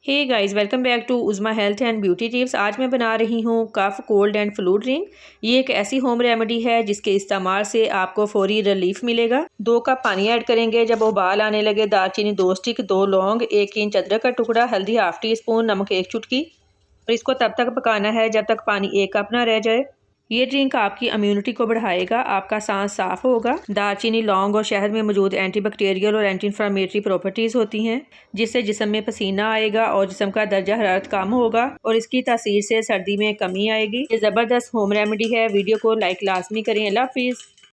Hey guys, welcome back to Uzma health and beauty tips. आज मैं बना रही हूँ cough cold and flu drink. ये एक ऐसी होम रेमेडी है जिसके इस्तेमाल से आपको फौरी रिलीफ मिलेगा। 2 कप पानी ऐड करेंगे। जब उबाल आने लगे, दालचीनी 2 स्टिक, 2 लौंग, 1 इंच अदरक का टुकड़ा, हल्दी हाफ टी स्पून, नमक 1 चुटकी। और इसको तब तक पकाना है जब तक पानी 1 कप ना रह जाए। ये ड्रिंक आपकी इम्यूनिटी को बढ़ाएगा, आपका सांस साफ होगा। दालचीनी, लौंग और शहद में मौजूद एंटीबैक्टीरियल और एंटी इन्फ्लेमेटरी प्रॉपर्टीज होती हैं, जिससे जिस्म में पसीना आएगा और जिस्म का दर्जा हरारत कम होगा और इसकी तासीर से सर्दी में कमी आएगी। ये ज़बरदस्त होम रेमेडी है। वीडियो को लाइक लाजमी करें। अल्लाह हाफिज़।